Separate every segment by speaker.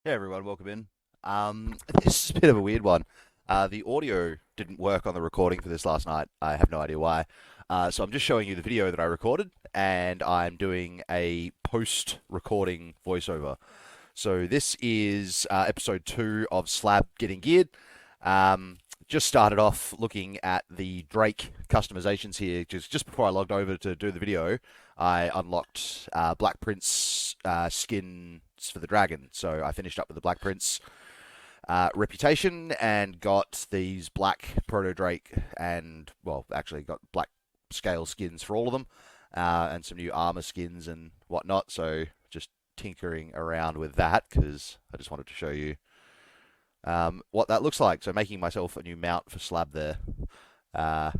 Speaker 1: Hey everyone, welcome in. This is a bit of a weird one. The audio didn't work on the recording for this last night. I have no idea why. So I'm just showing you the video that I recorded, and I'm doing a post-recording voiceover. So this is episode 2 of Slab getting geared. Um, just started off looking at the Drake customizations here. Just before I logged over to do the video, I unlocked Black Prince skins for the dragon. So I finished up with the Black Prince reputation and got these black Proto Drake and, well, actually got black scale skins for all of them and some new armor skins and whatnot. So just tinkering around with that because I just wanted to show you what that looks like. So making myself a new mount for Slab there, uh,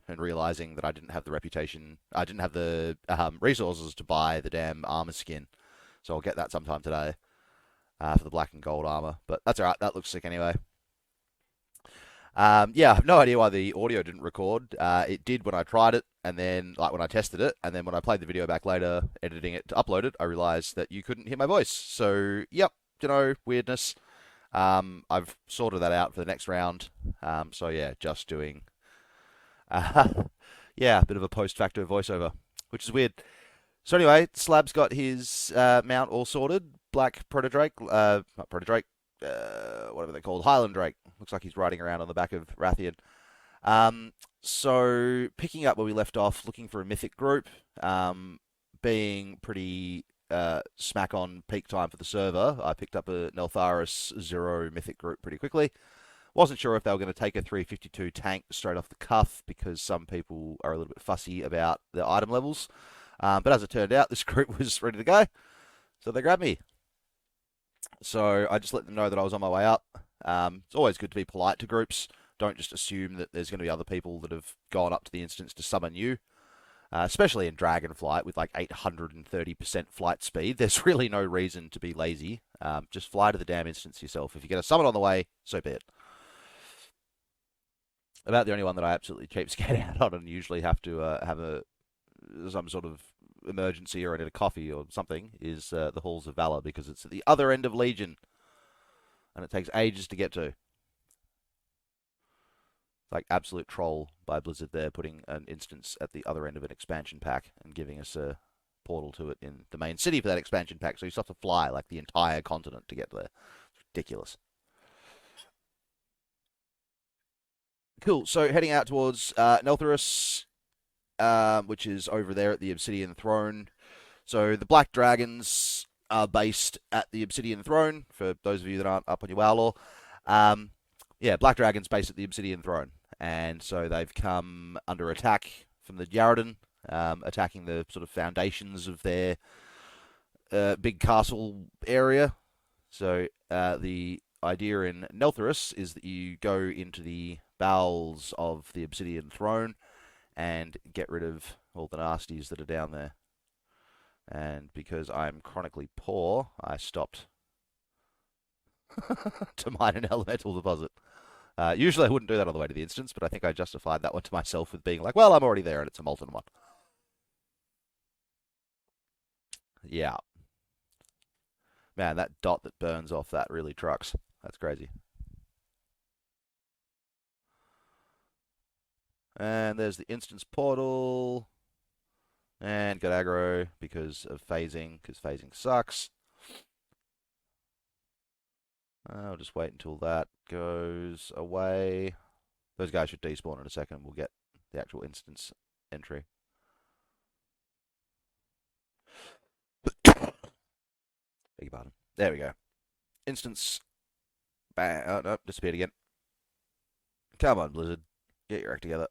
Speaker 1: and realizing that I didn't have the reputation, I didn't have the resources to buy the damn armor skin. So I'll get that sometime today for the black and gold armor. But that's alright. That looks sick anyway. Yeah, I have no idea why the audio didn't record. It did when I tried it, and then like when I tested it, and then when I played the video back later, editing it to upload it, I realized that you couldn't hear my voice. So yep, weirdness. I've sorted that out for the next round. So yeah, just doing, yeah, a bit of a post-facto voiceover, which is weird. So anyway, Slab's got his mount all sorted. Black Proto Drake, not Proto Drake, whatever they're called, Highland Drake. Looks like he's riding around on the back of Rathian. So picking up where we left off, looking for a mythic group, being pretty smack on peak time for the server, I picked up a Neltharis Zero mythic group pretty quickly. Wasn't sure if they were going to take a 352 tank straight off the cuff because some people are a little bit fussy about the item levels. But as it turned out, this group was ready to go, so they grabbed me. So I just let them know that I was on my way up. It's always good to be polite to groups. Don't just assume that there's going to be other people that have gone up to the instance to summon you. Especially in Dragonflight with like 830% flight speed, there's really no reason to be lazy. Just fly to the damn instance yourself. If you get a summon on the way, so be it. About the only one that I absolutely cheapskate out on and usually have to have some sort of emergency or I need a coffee or something is the Halls of Valor because it's at the other end of Legion and it takes ages to get to. Like absolute troll by Blizzard there, putting an instance at the other end of an expansion pack and giving us a portal to it in the main city for that expansion pack. So you still have to fly like the entire continent to get there. It's ridiculous. Cool. So heading out towards Neltharis, which is over there at the Obsidian Throne. So the Black Dragons are based at the Obsidian Throne. For those of you that aren't up on your WoW lore, yeah, Black Dragons based at the Obsidian Throne, and so they've come under attack from the Gearin, attacking the sort of foundations of their big castle area. So the idea in Neltharis is that you go into the bowels of the Obsidian Throne and get rid of all the nasties that are down there. And because I'm chronically poor, I stopped to mine an elemental deposit. Usually I wouldn't do that on the way to the instance, but I think I justified that one to myself with being like, well, I'm already there and it's a molten one. Yeah. Man, that dot that burns off that really trucks. That's crazy. And there's the instance portal. And got aggro because of phasing, because phasing sucks. I'll just wait until that goes away. Those guys should despawn in a second. We'll get the actual instance entry. Beg your pardon. There we go. Instance. Bang. Oh, no, disappeared again. Come on, Blizzard. Get your act together.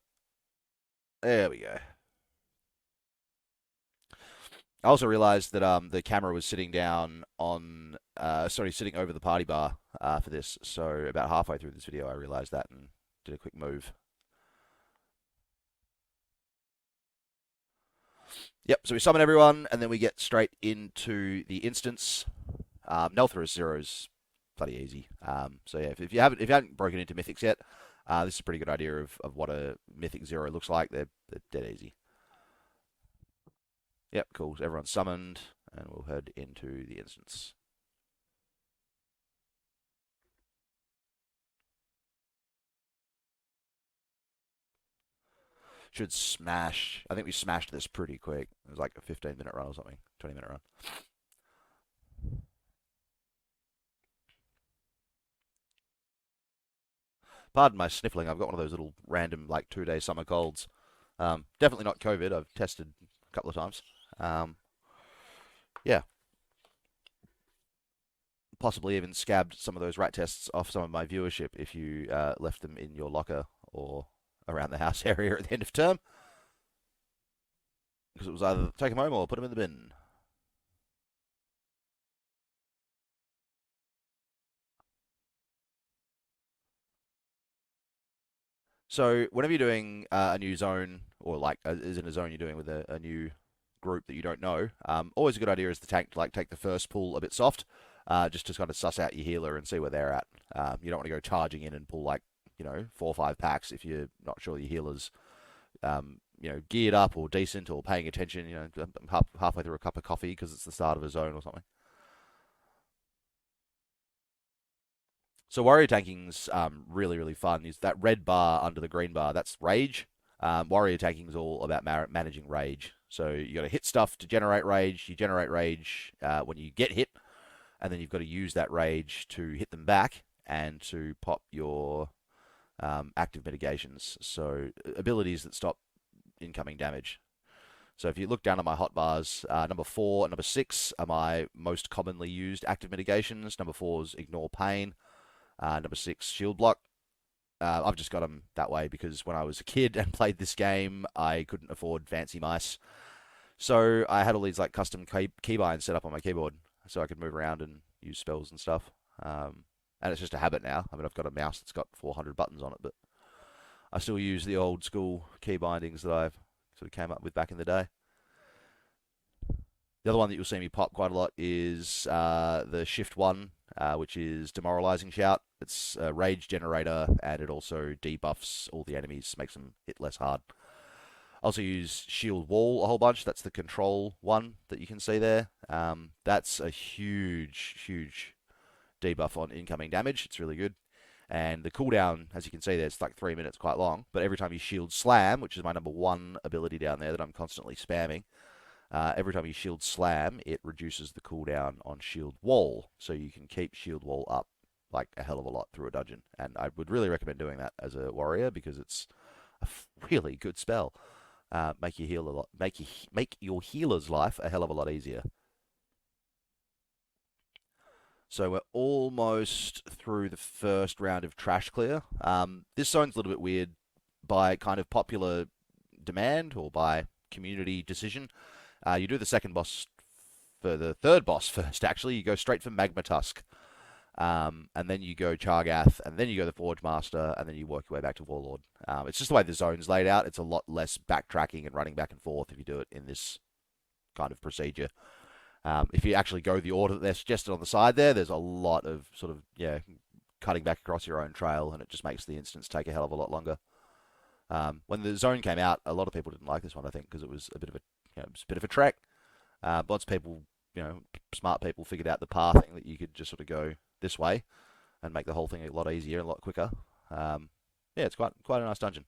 Speaker 1: There we go. I also realized that the camera was sitting down on, sitting over the party bar for this. So about halfway through this video, I realized that and did a quick move. Yep, so we summon everyone, and then we get straight into the instance. Neltharis Zero's bloody easy. So yeah, if you haven't broken into mythics yet, this is a pretty good idea of what a mythic Zero looks like. They're dead easy. Yep, cool. So everyone's summoned, and we'll head into the instance. Should smash. I think we smashed this pretty quick. It was like a 15-minute run or something, 20-minute run. Pardon my sniffling. I've got one of those little random like 2-day summer colds. Definitely not COVID. I've tested a couple of times. Um, yeah, possibly even scabbed some of those rat tests off some of my viewership if you left them in your locker or around the house area at the end of term, because it was either take them home or put them in the bin. So whenever you're doing a new zone, or like is in a zone you're doing with a new group that you don't know, always a good idea is the tank to like take the first pull a bit soft, just to kind of suss out your healer and see where they're at. You don't want to go charging in and pull like 4 or 5 packs if you're not sure your healer's geared up or decent or paying attention. Halfway through a cup of coffee because it's the start of a zone or something. So warrior tanking's really really fun. Is that red bar under the green bar? That's rage. Warrior tanking's all about managing rage. So you got to hit stuff to generate rage. You generate rage when you get hit, and then you've got to use that rage to hit them back and to pop your active mitigations. So abilities that stop incoming damage. So if you look down at my hotbars, number 4 and number 6 are my most commonly used active mitigations. Number 4 is ignore pain. Number 6, shield block. I've just got them that way because when I was a kid and played this game, I couldn't afford fancy mice. So I had all these like custom keybinds set up on my keyboard so I could move around and use spells and stuff. And it's just a habit now. I mean, I've got a mouse that's got 400 buttons on it, but I still use the old school key bindings that I've sort of came up with back in the day. The other one that you'll see me pop quite a lot is the Shift 1, which is Demoralizing Shout. It's a rage generator, and it also debuffs all the enemies, makes them hit less hard. I also use Shield Wall a whole bunch. That's the control one that you can see there. That's a huge, huge debuff on incoming damage. It's really good. And the cooldown, as you can see there, it's like 3 minutes, quite long. But every time you shield slam, which is my number 1 ability down there that I'm constantly spamming, every time you shield slam, it reduces the cooldown on shield wall. So you can keep shield wall up like a hell of a lot through a dungeon. And I would really recommend doing that as a warrior because it's a really good spell. Make your heal a lot, make your healer's life a hell of a lot easier. So we're almost through the first round of trash clear. This zone's a little bit weird by kind of popular demand or by community decision. You do the second boss for the third boss first, actually. You go straight for Magma Tusk. And then you go Chargath, and then you go the Forge Master, and then you work your way back to Warlord. It's just the way the zone's laid out. It's a lot less backtracking and running back and forth if you do it in this kind of procedure. If you actually go the order that they're suggested on the side there, there's a lot of sort of, cutting back across your own trail, and it just makes the instance take a hell of a lot longer. When the zone came out, a lot of people didn't like this one, I think, because it was a bit of a trek. Lots of people, smart people figured out the pathing that you could just sort of go this way and make the whole thing a lot easier and a lot quicker. It's quite a nice dungeon.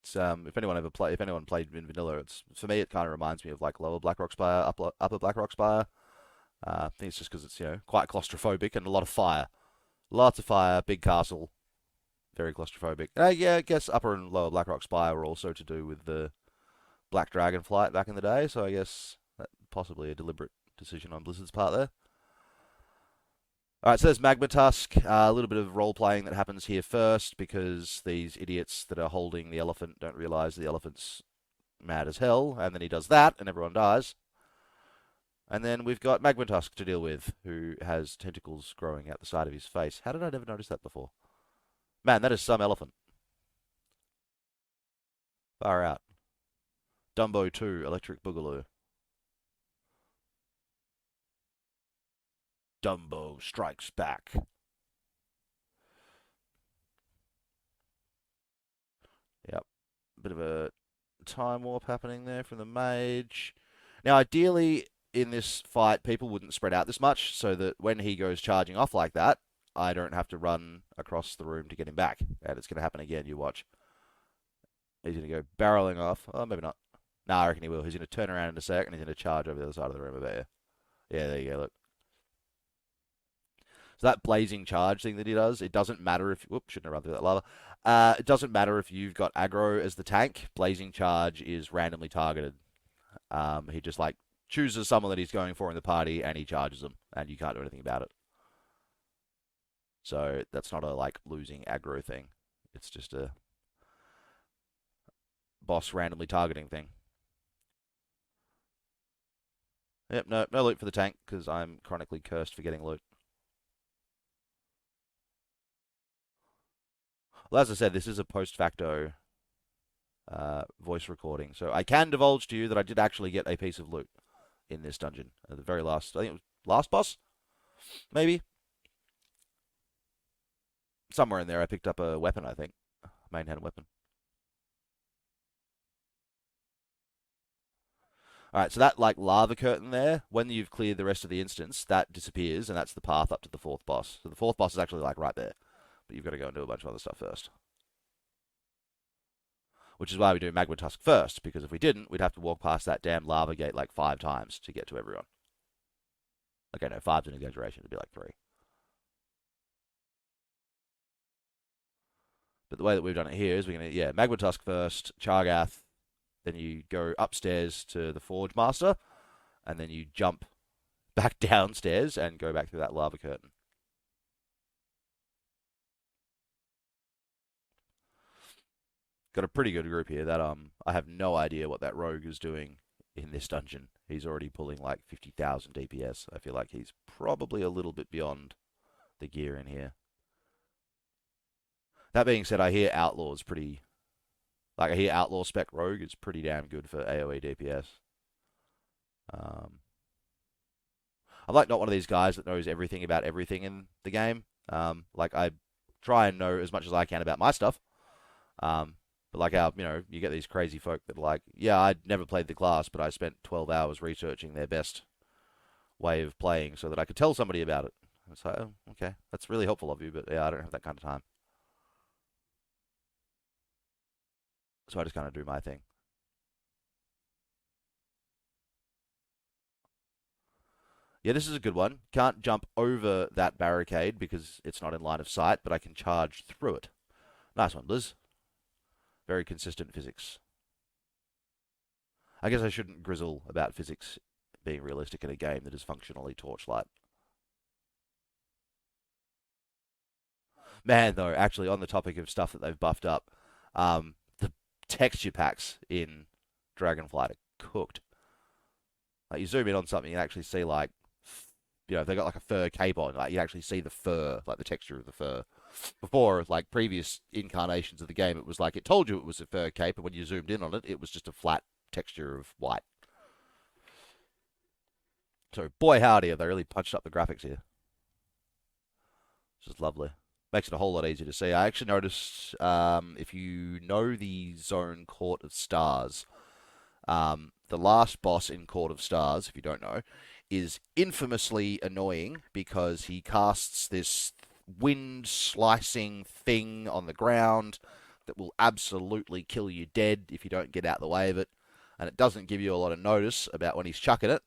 Speaker 1: It's, if anyone played in vanilla, it's for me it kind of reminds me of like lower Blackrock Spire, upper Blackrock Spire. I think it's just because it's quite claustrophobic and a lot of fire, lots of fire, big castle, very claustrophobic. Yeah, I guess upper and lower Blackrock Spire were also to do with the Black Dragon flight back in the day, so I guess that possibly a deliberate decision on Blizzard's part there. Alright, so there's Magma Tusk. A little bit of role playing that happens here first because these idiots that are holding the elephant don't realise the elephant's mad as hell, and then he does that, and everyone dies. And then we've got Magma Tusk to deal with, who has tentacles growing out the side of his face. How did I never notice that before? Man, that is some elephant. Far out. Dumbo 2, Electric Boogaloo. Dumbo strikes back. Yep. Bit of a time warp happening there from the mage. Now, ideally, in this fight, people wouldn't spread out this much, so that when he goes charging off like that, I don't have to run across the room to get him back. And it's going to happen again, you watch. He's going to go barreling off. Oh, maybe not. No, I reckon he will. He's going to turn around in a sec, and he's going to charge over the other side of the room about you. Yeah, there you go, look. So that blazing charge thing that he does, it doesn't matter if... Whoops, shouldn't have run through that lava. It doesn't matter if you've got aggro as the tank. Blazing charge is randomly targeted. He just, like, chooses someone that he's going for in the party, and he charges them, and you can't do anything about it. So that's not a, like, losing aggro thing. It's just a boss randomly targeting thing. Yep, no loot for the tank, because I'm chronically cursed for getting loot. Well, as I said, this is a post-facto voice recording, so I can divulge to you that I did actually get a piece of loot in this dungeon. At the very last, I think it was last boss? Maybe? Somewhere in there I picked up a weapon, I think. Main hand weapon. Alright, so that, like, lava curtain there, when you've cleared the rest of the instance, that disappears, and that's the path up to the fourth boss. So the fourth boss is actually, like, right there. But you've got to go and do a bunch of other stuff first. Which is why we do Magma Tusk first, because if we didn't, we'd have to walk past that damn lava gate, like, 5 times to get to everyone. Okay, no, 5's an exaggeration. It'd be like 3. But the way that we've done it here is we're going to, yeah, Magma Tusk first, Chargath, then you go upstairs to the Forge Master, and then you jump back downstairs and go back through that lava curtain. Got a pretty good group here. That I have no idea what that rogue is doing in this dungeon. He's already pulling like 50,000 DPS. I feel like he's probably a little bit beyond the gear in here. That being said, I hear Outlaw's pretty... Like, I hear Outlaw Spec Rogue is pretty damn good for AoE DPS. I'm like not one of these guys that knows everything about everything in the game. Like, I try and know as much as I can about my stuff. But like how, you get these crazy folk that are like, yeah, I'd never played the class, but I spent 12 hours researching their best way of playing so that I could tell somebody about it. It's like, oh, okay, that's really helpful of you, but yeah, I don't have that kind of time. So I just kind of do my thing. Yeah, this is a good one. Can't jump over that barricade because it's not in line of sight, but I can charge through it. Nice one, Liz. Very consistent physics. I guess I shouldn't grizzle about physics being realistic in a game that is functionally torchlight. Man, though, actually, on the topic of stuff that they've buffed up, the texture packs in Dragonflight are cooked. Like, you zoom in on something, you can actually see, like, if they got, like, a fur cape on, like, you actually see the fur, like, the texture of the fur. Before, like, previous incarnations of the game, it was like, it told you it was a fur cape, and when you zoomed in on it, it was just a flat texture of white. So, boy howdy, have they really punched up the graphics here. Which is lovely. Makes it a whole lot easier to see. I actually noticed, if you know the zone Court of Stars, the last boss in Court of Stars, if you don't know, is infamously annoying because he casts this wind-slicing thing on the ground that will absolutely kill you dead if you don't get out the way of it. And it doesn't give you a lot of notice about when he's chucking it.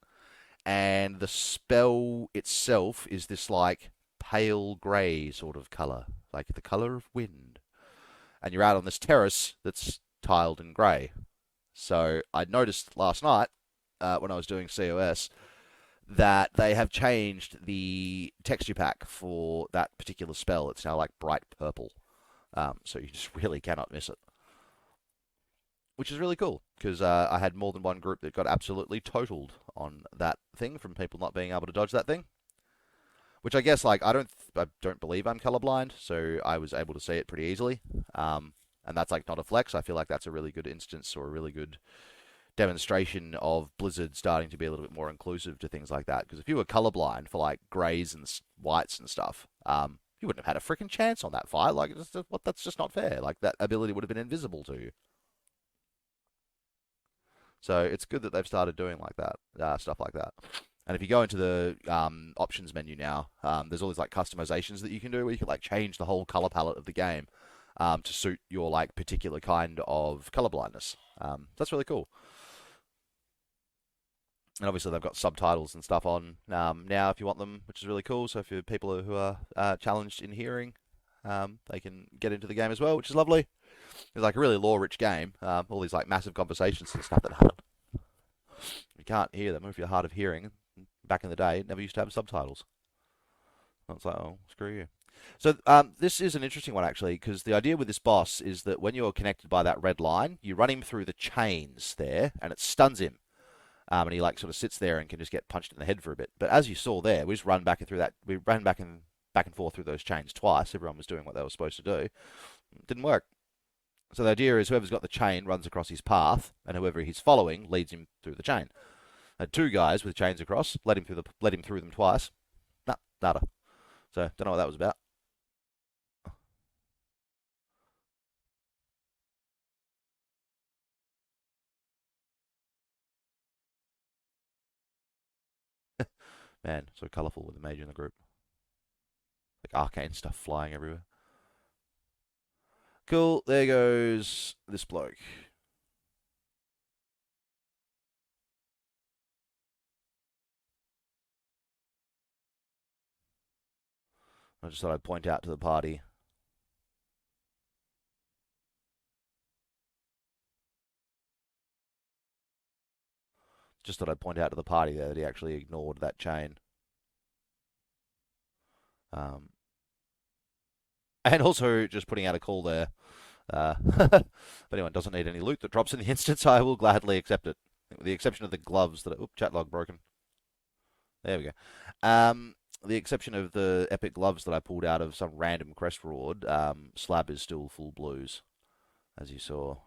Speaker 1: And the spell itself is this, like, pale grey sort of colour, like the colour of wind. And you're out on this terrace that's tiled in grey. So I noticed last night, when I was doing COS, that they have changed the texture pack for that particular spell. It's now like bright purple. So you just really cannot miss it. Which is really cool, because I had more than one group that got absolutely totaled on that thing from people not being able to dodge that thing. Which I guess, like, I don't believe I'm colorblind, so I was able to see it pretty easily. And that's, like, not a flex. I feel like that's a really good instance or a really good demonstration of Blizzard starting to be a little bit more inclusive to things like that. Because if you were colorblind for, like, greys and whites and stuff, you wouldn't have had a freaking chance on that fight. Like, that's just not fair. Like, that ability would have been invisible to you. So it's good that they've started doing like that, stuff like that. And if you go into the options menu now, there's all these like customizations that you can do where you can like change the whole color palette of the game to suit your like particular kind of color blindness. That's really cool. And obviously they've got subtitles and stuff on now if you want them, which is really cool. So if you're people who are challenged in hearing, they can get into the game as well, which is lovely. It's like a really lore-rich game. All these like massive conversations and stuff that happen. You can't hear them if you're hard of hearing. Back in the day, it never used to have subtitles. I was like, oh, screw you. So this is an interesting one actually, because the idea with this boss is that when you're connected by that red line, you run him through the chains there, and it stuns him. And he like sort of sits there and can just get punched in the head for a bit. But as you saw there, we just run back and through that. We ran back and forth through those chains twice. Everyone was doing what they were supposed to do. It didn't work. So the idea is whoever's got the chain runs across his path, and whoever he's following leads him through the chain. And two guys with chains across let him through them twice. Nah, nada. So don't know what that was about. Man, so colourful with the mage in the group. Like arcane stuff flying everywhere. Cool, there goes this bloke. I just thought I'd point out to the party. Just thought I'd point out to the party there that he actually ignored that chain. Um, and also just putting out a call there. If anyone doesn't need any loot that drops in the instance, I will gladly accept it. With the exception of the gloves that are... Oop, chat log broken. There we go. The exception of the epic gloves that I pulled out of some random crest reward, Slab is still full blues, as you saw.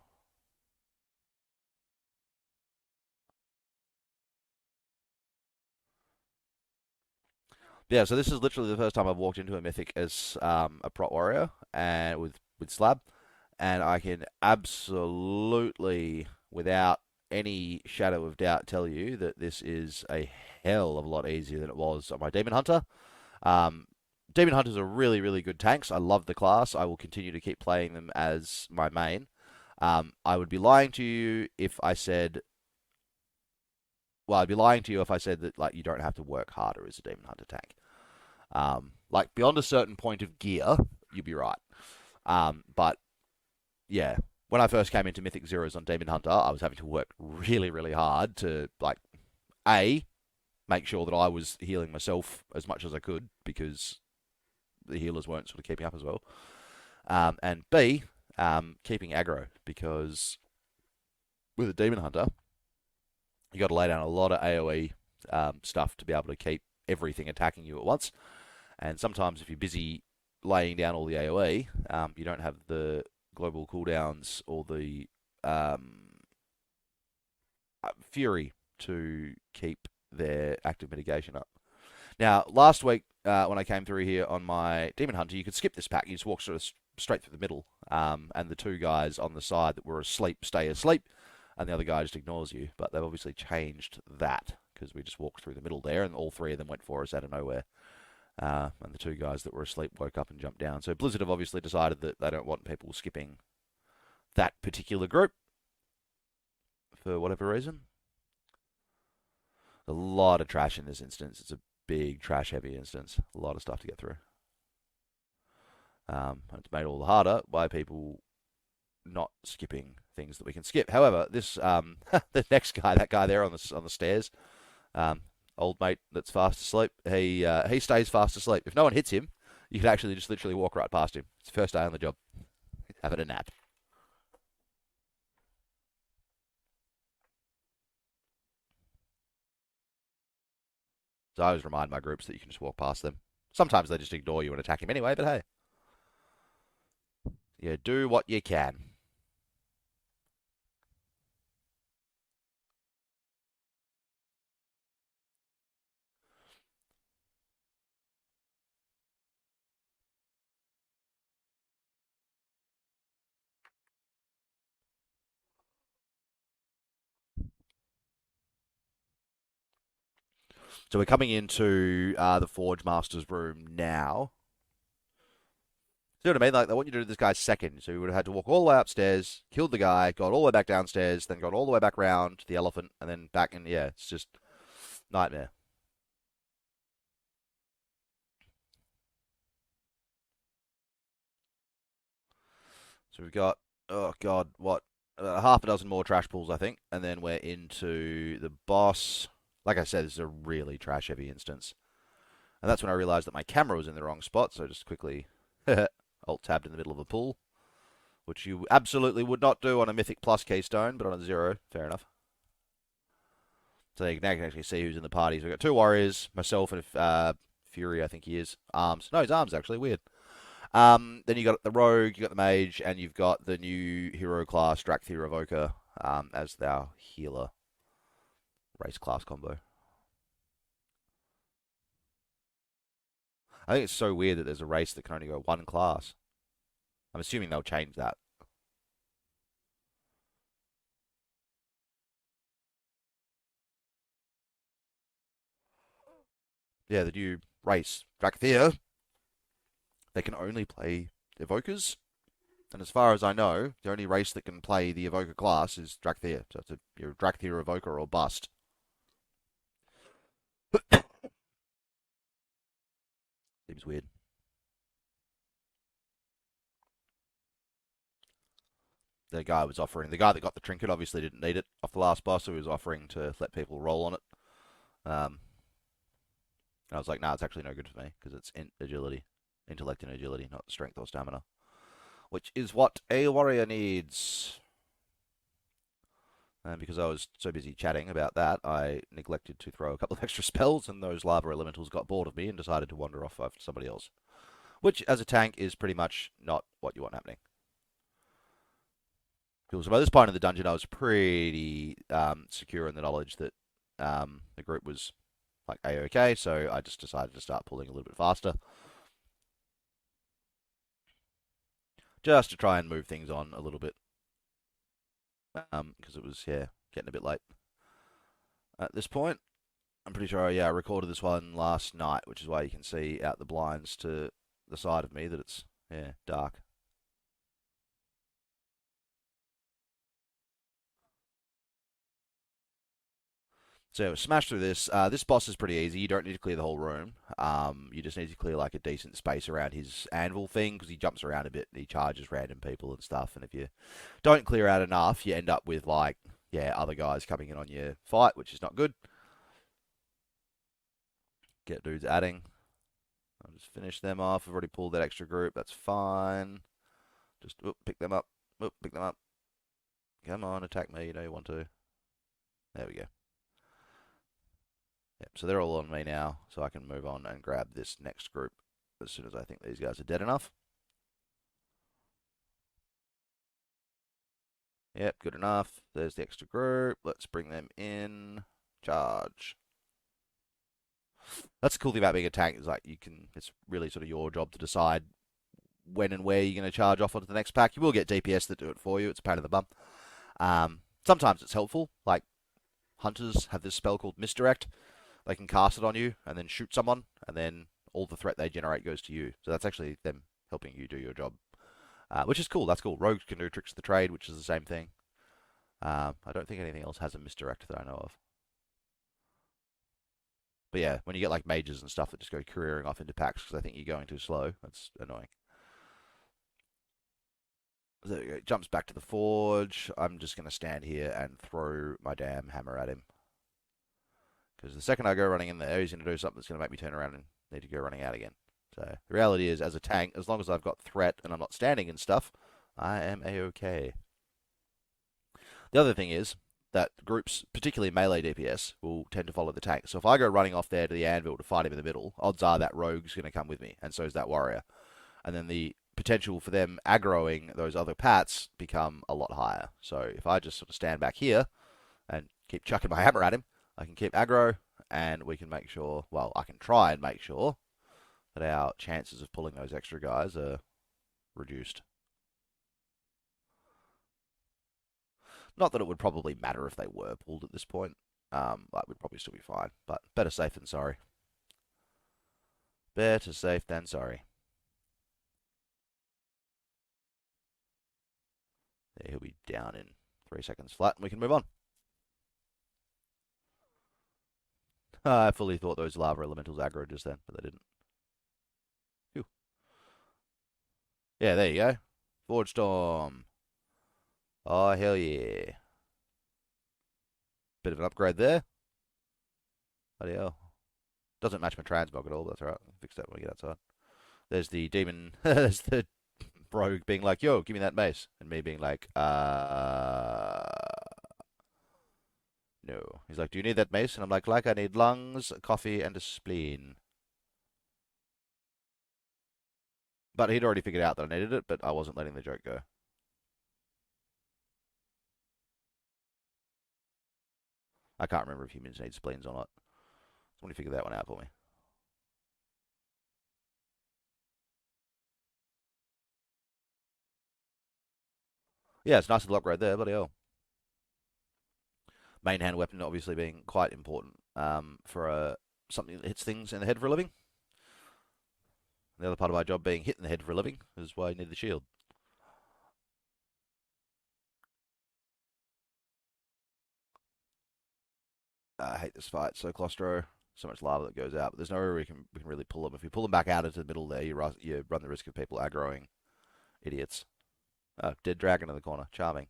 Speaker 1: Yeah, so this is literally the first time I've walked into a mythic as a prot warrior and with Slab, and I can absolutely, without any shadow of doubt, tell you that this is a hell of a lot easier than it was on my Demon Hunter. Um, Demon Hunters are really, really good tanks. I love the class. I will continue to keep playing them as my main. I would be lying to you if I said, well, I'd be lying to you if I said that like you don't have to work harder as a Demon Hunter tank. Like beyond a certain point of gear, you'd be right. But yeah, when I first came into Mythic Zeros on Demon Hunter, I was having to work really, really hard to like a make sure that I was healing myself as much as I could because the healers weren't sort of keeping up as well. And B, keeping aggro because with a Demon Hunter, you got to lay down a lot of AoE stuff to be able to keep everything attacking you at once. And sometimes if you're busy laying down all the AoE, you don't have the global cooldowns or the fury to keep their active mitigation up. Now, last week when I came through here on my Demon Hunter, you could skip this pack. You just walk sort of straight through the middle, and the two guys on the side that were asleep stay asleep, and the other guy just ignores you. But they've obviously changed that because we just walked through the middle there, and all three of them went for us out of nowhere. And the two guys that were asleep woke up and jumped down. So Blizzard have obviously decided that they don't want people skipping that particular group for whatever reason. A lot of trash in this instance. It's a big trash heavy instance. A lot of stuff to get through. It's made all the harder by people not skipping things that we can skip. However, this the next guy, that guy there on the stairs, old mate that's fast asleep, he stays fast asleep. If no one hits him, you can actually just literally walk right past him. It's the first day on the job, having a nap. So I always remind my groups that you can just walk past them. Sometimes they just ignore you and attack him anyway, but hey, you do what you can. So we're coming into the Forge Master's room now. See what I mean? Like, I want you to do this guy's second. So you would have had to walk all the way upstairs, killed the guy, got all the way back downstairs, then got all the way back round to the elephant, and then back in. Yeah, it's just nightmare. So we've got, oh God, what? Half a dozen more trash pools, I think. And then we're into the boss. Like I said, this is a really trash heavy instance. And that's when I realized that my camera was in the wrong spot. So just quickly alt tabbed in the middle of a pool, which you absolutely would not do on a Mythic Plus keystone, but on a 0, fair enough. So you can actually see who's in the party. So we've got 2 warriors, myself and Fury, I think he is. Arms. No, his arms actually, weird. Then you got the rogue, you got the mage, and you've got the new hero class, Drakthir Evoker, as our healer race class combo. I think it's so weird that there's a race that can only go one class. I'm assuming they'll change that. Yeah, the new race, Drakthir, they can only play Evokers. And as far as I know, the only race that can play the Evoker class is Drakthir. So it's you're a Drakthir Evoker or bust. Seems weird. The guy that got the trinket obviously didn't need it off the last boss, so he was offering to let people roll on it. Um, I was like, nah, it's actually no good for me because it's intellect and agility, not strength or stamina, which is what a warrior needs. And because I was so busy chatting about that, I neglected to throw a couple of extra spells, and those lava elementals got bored of me and decided to wander off after somebody else. Which, as a tank, is pretty much not what you want happening. Cool. So by this point in the dungeon, I was pretty secure in the knowledge that the group was like a-okay, so I just decided to start pulling a little bit faster. Just to try and move things on a little bit. Because it was, yeah, getting a bit late. At this point, I'm pretty sure, yeah, I recorded this one last night, which is why you can see out the blinds to the side of me that it's, yeah, dark. So smash through this. This boss is pretty easy. You don't need to clear the whole room. You just need to clear like a decent space around his anvil thing because he jumps around a bit and he charges random people and stuff. And if you don't clear out enough, you end up with like other guys coming in on your fight, which is not good. Get dudes adding. I'll just finish them off. I've already pulled that extra group. That's fine. Just pick them up. Pick them up. Come on, attack me. You know you want to. There we go. Yep, so they're all on me now, so I can move on and grab this next group as soon as I think these guys are dead enough. Yep, good enough. There's the extra group. Let's bring them in. Charge. That's the cool thing about being a tank is like it's really sort of your job to decide when and where you're going to charge off onto the next pack. You will get DPS that do it for you. It's a pain in the bum. Sometimes it's helpful. Like hunters have this spell called Misdirect. They can cast it on you and then shoot someone, and then all the threat they generate goes to you. So that's actually them helping you do your job, which is cool. That's cool. Rogues can do tricks of the trade, which is the same thing. I don't think anything else has a misdirect that I know of. But yeah, when you get like mages and stuff that just go careering off into packs because I think you're going too slow, that's annoying. There we go. Jumps back to the forge. I'm just going to stand here and throw my damn hammer at him. Because the second I go running in there, he's going to do something that's going to make me turn around and need to go running out again. So the reality is, as a tank, as long as I've got threat and I'm not standing and stuff, I am a-okay. The other thing is that groups, particularly melee DPS, will tend to follow the tank. So if I go running off there to the anvil to fight him in the middle, odds are that rogue's going to come with me, and so is that warrior. And then the potential for them aggroing those other pats become a lot higher. So if I just sort of stand back here and keep chucking my hammer at him, I can keep aggro, and we can make sure, well, I can try and make sure that our chances of pulling those extra guys are reduced. Not that it would probably matter if they were pulled at this point. Like we'd probably still be fine, but better safe than sorry. Better safe than sorry. There, he'll be down in 3 seconds flat, and we can move on. I fully thought those lava elementals aggro just then, but they didn't. Phew. Yeah, there you go. Forge Storm. Oh, hell yeah. Bit of an upgrade there. Bloody hell. Doesn't match my transmog at all, but that's alright. I'll fix that when we get outside. There's the demon. There's the rogue being like, yo, give me that mace. And me being like, no. He's like, do you need that mace? And I'm like I need lungs, coffee, and a spleen. But he'd already figured out that I needed it, but I wasn't letting the joke go. I can't remember if humans need spleens or not. Somebody figure that one out for me. Yeah, it's a nice little upgrade there, bloody hell. Main hand weapon obviously being quite important for something that hits things in the head for a living. The other part of my job being hit in the head for a living is why you need the shield. I hate this fight. So claustro, so much lava that goes out, but there's no way we can really pull them. If we pull them back out into the middle there, you run the risk of people aggroing idiots. Oh, dead dragon in the corner. Charming.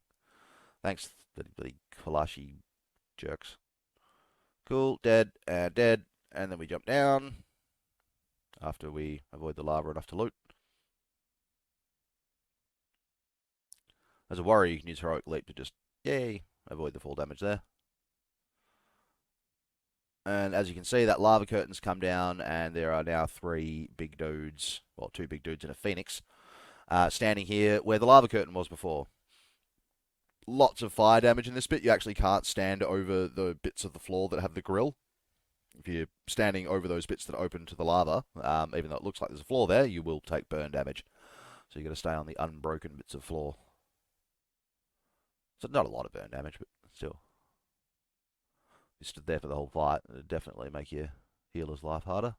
Speaker 1: Thanks, the Kalashi jerks. Cool, dead, and dead. And then we jump down after we avoid the lava enough to loot. As a warrior, you can use Heroic Leap to just, yay, avoid the fall damage there. And as you can see, that lava curtain's come down, and there are now 3 big dudes, well, 2 big dudes and a phoenix, standing here where the lava curtain was before. Lots of fire damage in this bit. You actually can't stand over the bits of the floor that have the grill. If you're standing over those bits that are open to the lava, even though it looks like there's a floor there, you will take burn damage. So you've got to stay on the unbroken bits of floor. So not a lot of burn damage, but still. You stood there for the whole fight, it'd definitely make your healer's life harder.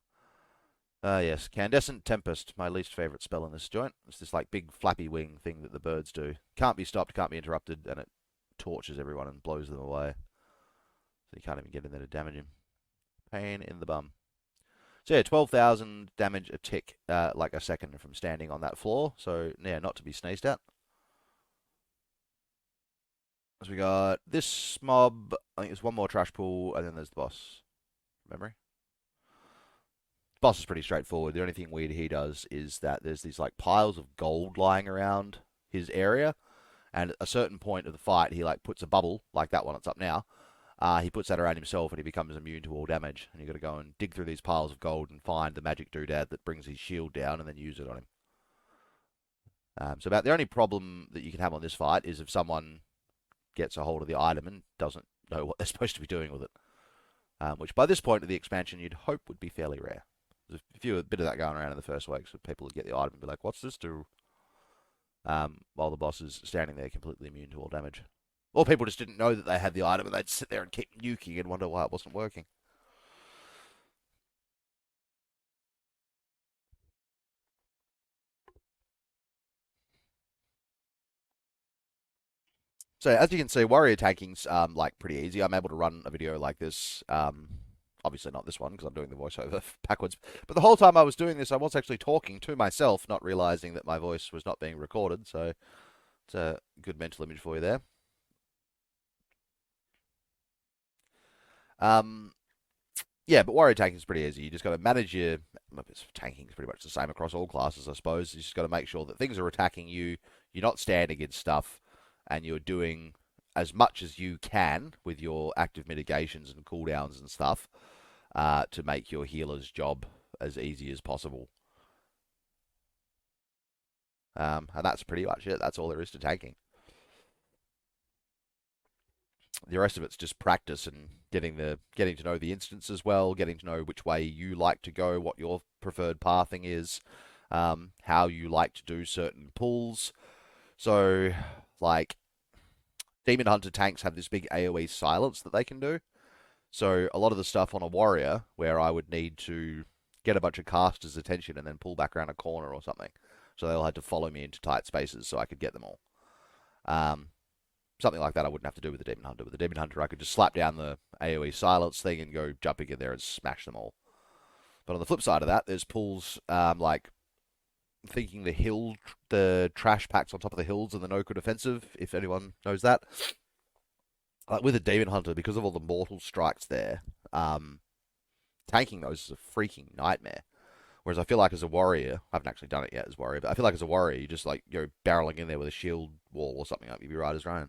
Speaker 1: Yes, Candescent Tempest, my least favourite spell in this joint. It's this like big flappy wing thing that the birds do. Can't be stopped, can't be interrupted, and it torches everyone and blows them away. So you can't even get in there to damage him. Pain in the bum. So yeah, 12,000 damage a tick, like a second from standing on that floor. So yeah, not to be sneezed at. So we got this mob. I think there's one more trash pool, and then there's the boss. Memory. Boss is pretty straightforward. The only thing weird he does is that there's these like piles of gold lying around his area, and at a certain point of the fight, he like puts a bubble like that one that's up now. He puts that around himself, and he becomes immune to all damage. And you got to go and dig through these piles of gold and find the magic doodad that brings his shield down, and then use it on him. So about the only problem that you can have on this fight is if someone gets a hold of the item and doesn't know what they're supposed to be doing with it. Which by this point of the expansion you'd hope would be fairly rare. There's a bit of that going around in the first week, so people would get the item and be like, what's this do? While the boss is standing there completely immune to all damage. Or people just didn't know that they had the item and they'd sit there and keep nuking and wonder why it wasn't working. So as you can see, warrior tanking's like pretty easy. I'm able to run a video like this. Obviously not this one because I'm doing the voiceover backwards. But the whole time I was doing this, I was actually talking to myself, not realizing that my voice was not being recorded. So it's a good mental image for you there. Yeah, but warrior tanking is pretty easy. You just got to manage your tanking is pretty much the same across all classes, I suppose. You just got to make sure that things are attacking you. You're not standing against stuff, and you're doing as much as you can with your active mitigations and cooldowns and stuff to make your healer's job as easy as possible. And that's pretty much it. That's all there is to tanking. The rest of it's just practice and getting to know the instance as well, getting to know which way you like to go, what your preferred pathing is, how you like to do certain pulls. So, like, Demon Hunter tanks have this big AoE silence that they can do. So a lot of the stuff on a warrior where I would need to get a bunch of casters' attention and then pull back around a corner or something. So they all had to follow me into tight spaces so I could get them all. Um, Something like that I wouldn't have to do with the Demon Hunter. With the Demon Hunter, I could just slap down the AoE silence thing and go jumping in there and smash them all. But on the flip side of that, there's pulls like thinking the trash packs on top of the hills and the Noku defensive, if anyone knows that. Like with a Demon Hunter, because of all the mortal strikes there, tanking those is a freaking nightmare. Whereas I feel like as a warrior, I haven't actually done it yet as a warrior, but I feel like as a warrior, you just like go barreling in there with a shield wall or something like you'd be right as rain.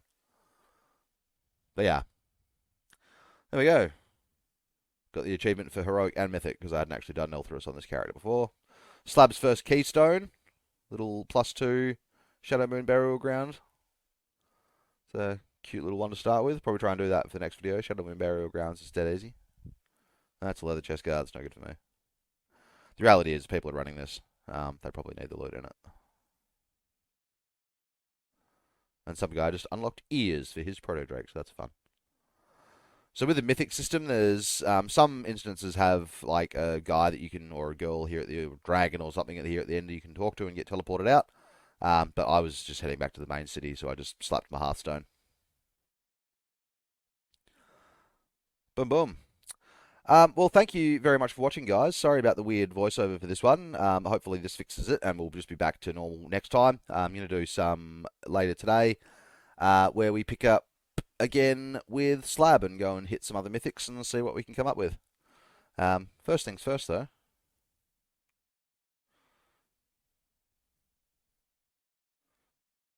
Speaker 1: But yeah, there we go. Got the achievement for heroic and mythic because I hadn't actually done Nelthorus on this character before. Slab's first keystone, little +2 Shadow Moon Burial Ground. It's a cute little one to start with. Probably try and do that for the next video. Shadow Moon Burial Grounds is dead easy. That's a leather chest guard. It's no good for me. The reality is, people are running this. They probably need the loot in it. And some guy just unlocked ears for his Proto Drake, so that's fun. So with the mythic system, there's some instances have like a guy that you can, or a girl here at the dragon or something here at the end you can talk to and get teleported out. But I was just heading back to the main city, so I just slapped my Hearthstone. Boom, boom. Well, thank you very much for watching, guys. Sorry about the weird voiceover for this one. Hopefully this fixes it, and we'll just be back to normal next time. I'm going to do some later today, where we pick up again with Slab and go and hit some other mythics and see what we can come up with. First things first, though.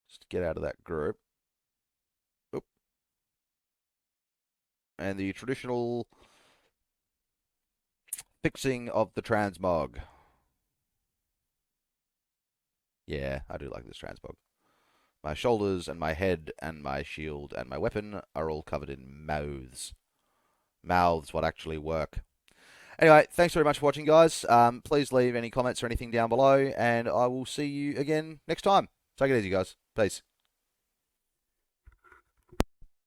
Speaker 1: Just get out of that group. Oop. And the traditional fixing of the transmog. Yeah, I do like this transmog. My shoulders and my head and my shield and my weapon are all covered in mouths. Mouths, what actually work. Anyway, thanks very much for watching, guys. Please leave any comments or anything down below, and I will see you again next time. Take it easy, guys. Peace.